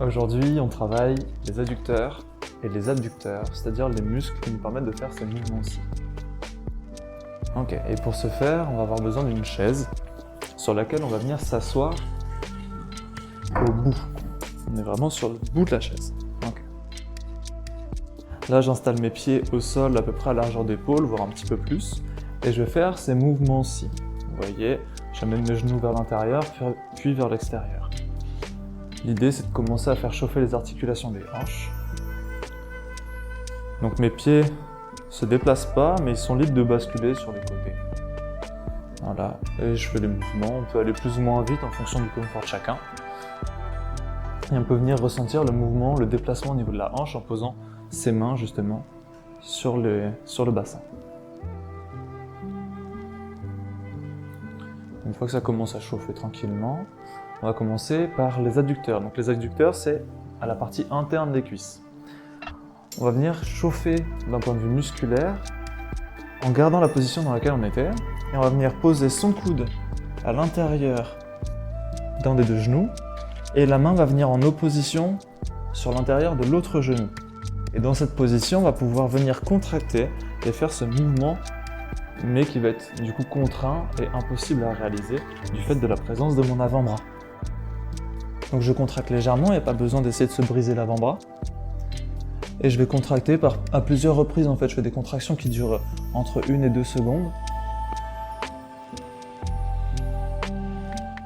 Aujourd'hui, on travaille les adducteurs et les abducteurs, c'est-à-dire les muscles qui nous permettent de faire ces mouvements-ci. Ok, et pour ce faire, on va avoir besoin d'une chaise sur laquelle on va venir s'asseoir au bout. On est vraiment sur le bout de la chaise. Okay. Là, j'installe mes pieds au sol à peu près à largeur d'épaule, voire un petit peu plus, et je vais faire ces mouvements-ci. Vous voyez, j'amène mes genoux vers l'intérieur, puis vers l'extérieur. L'idée, c'est de commencer à faire chauffer les articulations des hanches. Donc mes pieds se déplacent pas, mais ils sont libres de basculer sur les côtés. Voilà, et je fais les mouvements. On peut aller plus ou moins vite en fonction du confort de chacun. Et on peut venir ressentir le mouvement, le déplacement au niveau de la hanche en posant ses mains justement sur le bassin. Une fois que ça commence à chauffer tranquillement, on va commencer par les adducteurs. Donc les adducteurs, c'est à la partie interne des cuisses. On va venir chauffer d'un point de vue musculaire en gardant la position dans laquelle on était. Et on va venir poser son coude à l'intérieur d'un des deux genoux. Et la main va venir en opposition sur l'intérieur de l'autre genou. Et dans cette position, on va pouvoir venir contracter et faire ce mouvement, mais qui va être du coup contraint et impossible à réaliser du fait de la présence de mon avant-bras. Donc je contracte légèrement, il n'y a pas besoin d'essayer de se briser l'avant-bras. Et je vais contracter à plusieurs reprises en fait, je fais des contractions qui durent entre 1 et 2 secondes.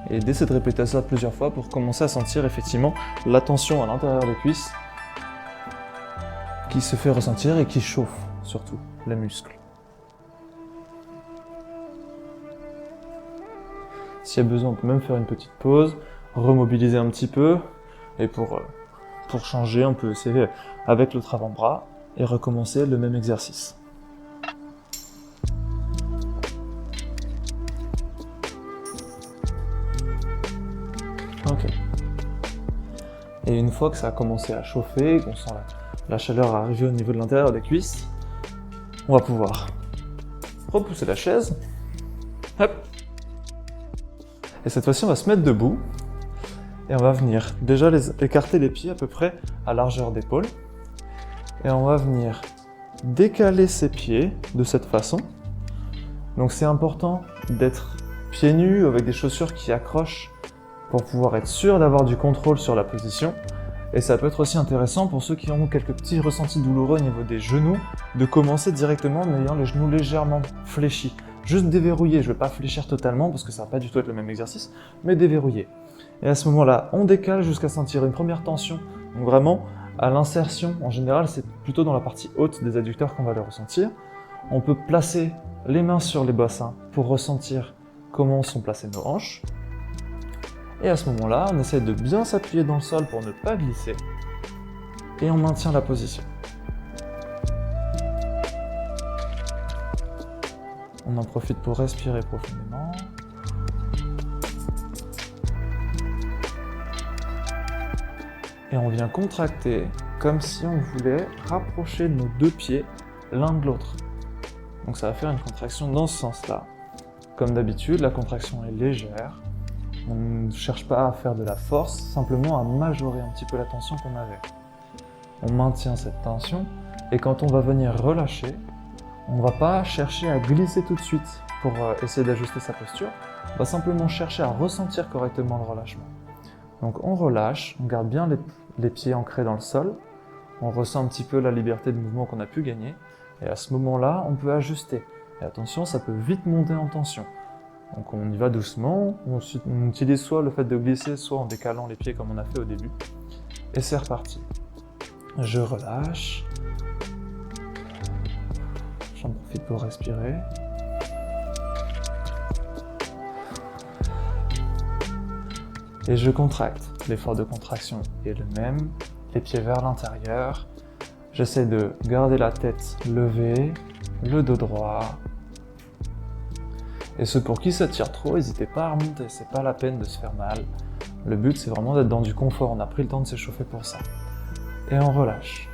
Et l'idée c'est de répéter ça plusieurs fois pour commencer à sentir effectivement la tension à l'intérieur des cuisses qui se fait ressentir et qui chauffe surtout les muscles. S'il y a besoin, on peut même faire une petite pause, remobiliser un petit peu, et pour changer, on peut essayer avec l'autre avant-bras et recommencer le même exercice. Ok. Et une fois que ça a commencé à chauffer, qu'on sent la chaleur arriver au niveau de l'intérieur des cuisses, on va pouvoir repousser la chaise. Hop. Et cette fois-ci, on va se mettre debout. Et on va venir déjà écarter les pieds à peu près à largeur d'épaule. Et on va venir décaler ses pieds de cette façon. Donc c'est important d'être pieds nus avec des chaussures qui accrochent pour pouvoir être sûr d'avoir du contrôle sur la position. Et ça peut être aussi intéressant pour ceux qui ont quelques petits ressentis douloureux au niveau des genoux, de commencer directement en ayant les genoux légèrement fléchis. Juste déverrouiller, je ne vais pas fléchir totalement parce que ça ne va pas du tout être le même exercice, mais déverrouiller. Et à ce moment-là, on décale jusqu'à sentir une première tension. Donc vraiment, à l'insertion, en général, c'est plutôt dans la partie haute des adducteurs qu'on va le ressentir. On peut placer les mains sur les bassins pour ressentir comment sont placées nos hanches. Et à ce moment-là, on essaie de bien s'appuyer dans le sol pour ne pas glisser. Et on maintient la position. On en profite pour respirer profondément. Et on vient contracter comme si on voulait rapprocher nos deux pieds l'un de l'autre. Donc ça va faire une contraction dans ce sens-là. Comme d'habitude, la contraction est légère. On ne cherche pas à faire de la force, simplement à majorer un petit peu la tension qu'on avait. On maintient cette tension et quand on va venir relâcher, on ne va pas chercher à glisser tout de suite pour essayer d'ajuster sa posture. On va simplement chercher à ressentir correctement le relâchement. Donc on relâche, on garde bien les pieds ancrés dans le sol, on ressent un petit peu la liberté de mouvement qu'on a pu gagner, et à ce moment-là, on peut ajuster. Et attention, ça peut vite monter en tension. Donc on y va doucement, on utilise soit le fait de glisser, soit en décalant les pieds comme on a fait au début. Et c'est reparti. Je relâche. J'en profite pour respirer. Et je contracte. L'effort de contraction est le même. Les pieds vers l'intérieur. J'essaie de garder la tête levée, le dos droit. Et ceux pour qui ça tire trop, n'hésitez pas à remonter, c'est pas la peine de se faire mal. Le but c'est vraiment d'être dans du confort, on a pris le temps de s'échauffer pour ça. Et on relâche.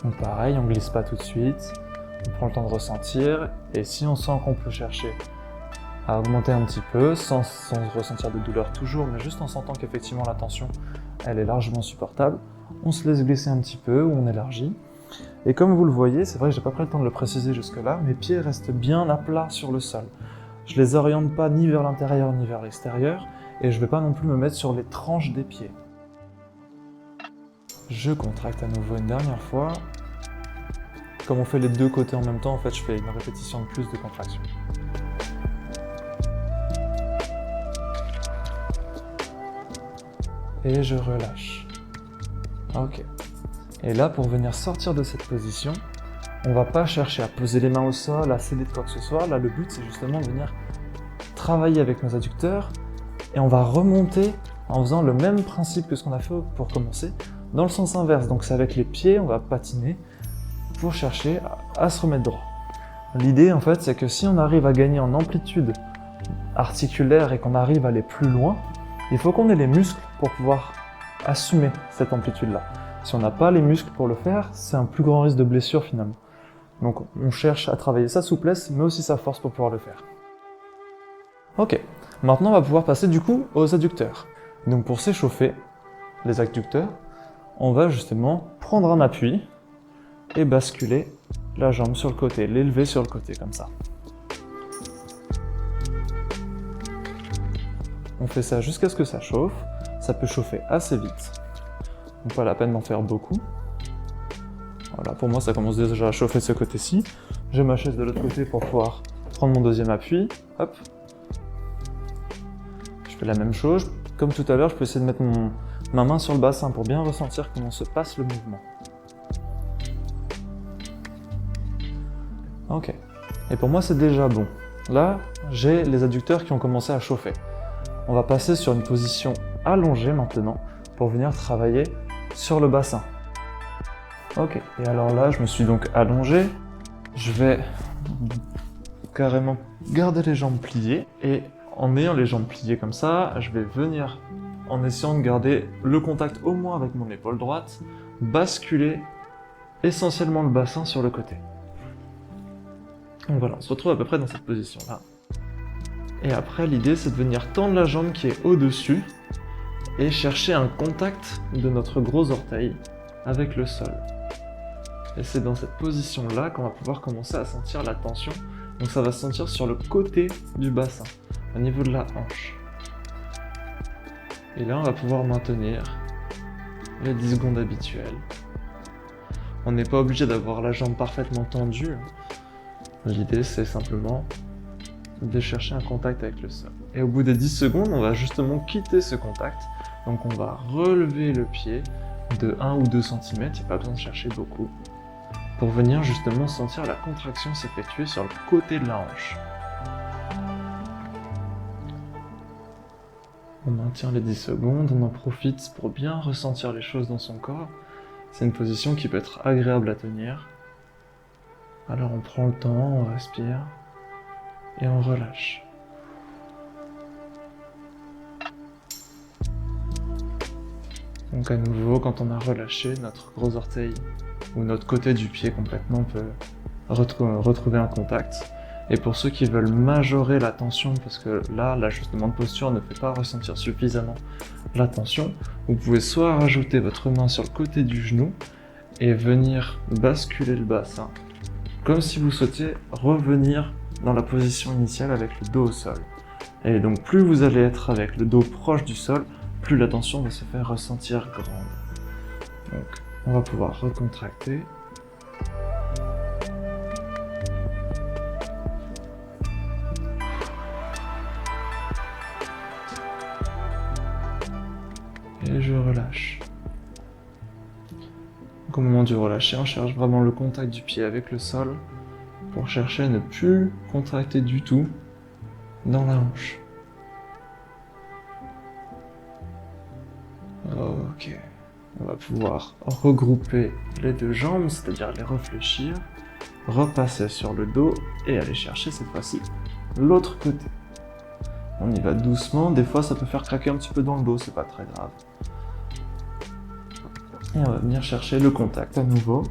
Donc pareil, on ne glisse pas tout de suite, on prend le temps de ressentir, et si on sent qu'on peut chercher à augmenter un petit peu, sans ressentir de douleur toujours, mais juste en sentant qu'effectivement la tension, elle est largement supportable. On se laisse glisser un petit peu, ou on élargit. Et comme vous le voyez, c'est vrai que j'ai pas pris le temps de le préciser jusque-là, mes pieds restent bien à plat sur le sol. Je les oriente pas ni vers l'intérieur ni vers l'extérieur, et je vais pas non plus me mettre sur les tranches des pieds. Je contracte à nouveau une dernière fois. Comme on fait les deux côtés en même temps, en fait, je fais une répétition de plus de contraction. Et je relâche. Ok. Et là, pour venir sortir de cette position, on va pas chercher à poser les mains au sol, à céder de quoi que ce soit. Là, le but, c'est justement de venir travailler avec nos adducteurs et on va remonter en faisant le même principe que ce qu'on a fait pour commencer, dans le sens inverse. Donc c'est avec les pieds, on va patiner pour chercher à se remettre droit. L'idée, en fait, c'est que si on arrive à gagner en amplitude articulaire et qu'on arrive à aller plus loin, il faut qu'on ait les muscles pour pouvoir assumer cette amplitude-là. Si on n'a pas les muscles pour le faire, c'est un plus grand risque de blessure finalement. Donc on cherche à travailler sa souplesse, mais aussi sa force pour pouvoir le faire. Ok, maintenant on va pouvoir passer du coup aux adducteurs. Donc pour s'échauffer, les adducteurs, on va justement prendre un appui et basculer la jambe sur le côté, l'élever sur le côté comme ça. On fait ça jusqu'à ce que ça chauffe, ça peut chauffer assez vite. Donc pas la peine d'en faire beaucoup. Voilà, pour moi ça commence déjà à chauffer de ce côté-ci. J'ai ma chaise de l'autre côté pour pouvoir prendre mon deuxième appui. Hop. Je fais la même chose. Comme tout à l'heure, je peux essayer de mettre ma main sur le bassin pour bien ressentir comment se passe le mouvement. Ok. Et pour moi c'est déjà bon. Là, j'ai les adducteurs qui ont commencé à chauffer. On va passer sur une position allongée maintenant pour venir travailler sur le bassin. Ok, et alors là, je me suis donc allongé. Je vais carrément garder les jambes pliées et en ayant les jambes pliées comme ça, je vais venir, en essayant de garder le contact au moins avec mon épaule droite, basculer essentiellement le bassin sur le côté. Donc voilà, on se retrouve à peu près dans cette position-là. Et après, l'idée, c'est de venir tendre la jambe qui est au-dessus et chercher un contact de notre gros orteil avec le sol. Et c'est dans cette position-là qu'on va pouvoir commencer à sentir la tension. Donc ça va se sentir sur le côté du bassin, au niveau de la hanche. Et là, on va pouvoir maintenir les 10 secondes habituelles. On n'est pas obligé d'avoir la jambe parfaitement tendue. L'idée, c'est simplement de chercher un contact avec le sol. Et au bout des 10 secondes, on va justement quitter ce contact. Donc on va relever le pied de 1 ou 2 cm, il n'y a pas besoin de chercher beaucoup, pour venir justement sentir la contraction s'effectuer sur le côté de la hanche. On maintient les 10 secondes, on en profite pour bien ressentir les choses dans son corps. C'est une position qui peut être agréable à tenir. Alors on prend le temps, on respire et on relâche. Donc à nouveau, quand on a relâché, notre gros orteil ou notre côté du pied complètement peut retrouver un contact. Et pour ceux qui veulent majorer la tension, parce que là, l'ajustement de posture ne fait pas ressentir suffisamment la tension, vous pouvez soit rajouter votre main sur le côté du genou et venir basculer le bassin, comme si vous souhaitiez revenir dans la position initiale avec le dos au sol. Et donc plus vous allez être avec le dos proche du sol, plus la tension va se faire ressentir grande. Donc on va pouvoir recontracter. Et je relâche. Donc au moment du relâcher, on cherche vraiment le contact du pied avec le sol pour chercher à ne plus contracter du tout dans la hanche. Ok, on va pouvoir regrouper les deux jambes, c'est-à-dire les réfléchir, repasser sur le dos et aller chercher cette fois-ci l'autre côté. On y va doucement, des fois ça peut faire craquer un petit peu dans le dos, c'est pas très grave. Et on va venir chercher le contact à nouveau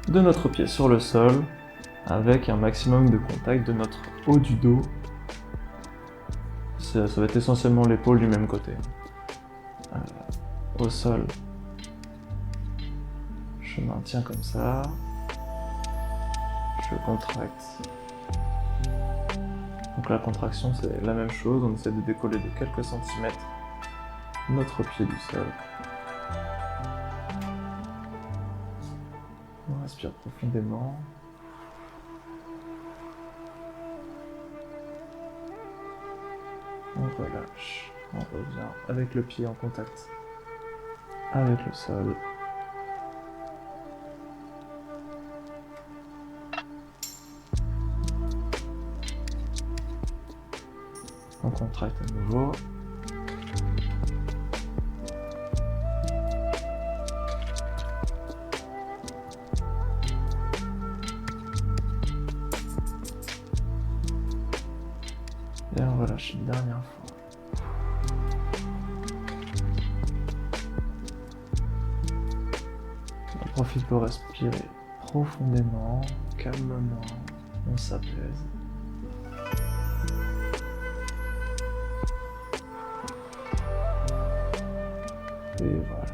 de notre pied sur le sol avec un maximum de contact de notre haut du dos. Ça va être essentiellement l'épaule du même côté. Au sol, je maintiens comme ça. Je contracte. Donc la contraction, c'est la même chose. On essaie de décoller de quelques centimètres notre pied du sol. On respire profondément. On relâche. On revient avec le pied en contact avec le sol. On contracte à nouveau. Et on relâche une dernière fois. On profite pour respirer profondément, calmement. On s'apaise. Et voilà.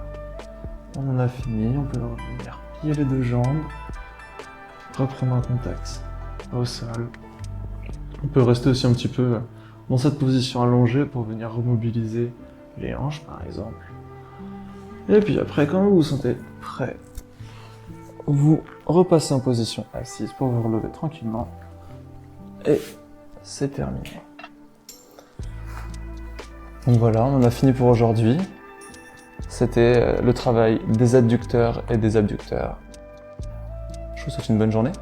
On en a fini, on peut revenir plier les deux jambes, reprendre un contact au sol. On peut rester aussi un petit peu dans cette position allongée pour venir remobiliser les hanches par exemple. Et puis après, quand vous vous sentez prêt, vous repassez en position assise pour vous relever tranquillement. Et c'est terminé. Donc voilà, on en a fini pour aujourd'hui. C'était le travail des adducteurs et des abducteurs. Je vous souhaite une bonne journée.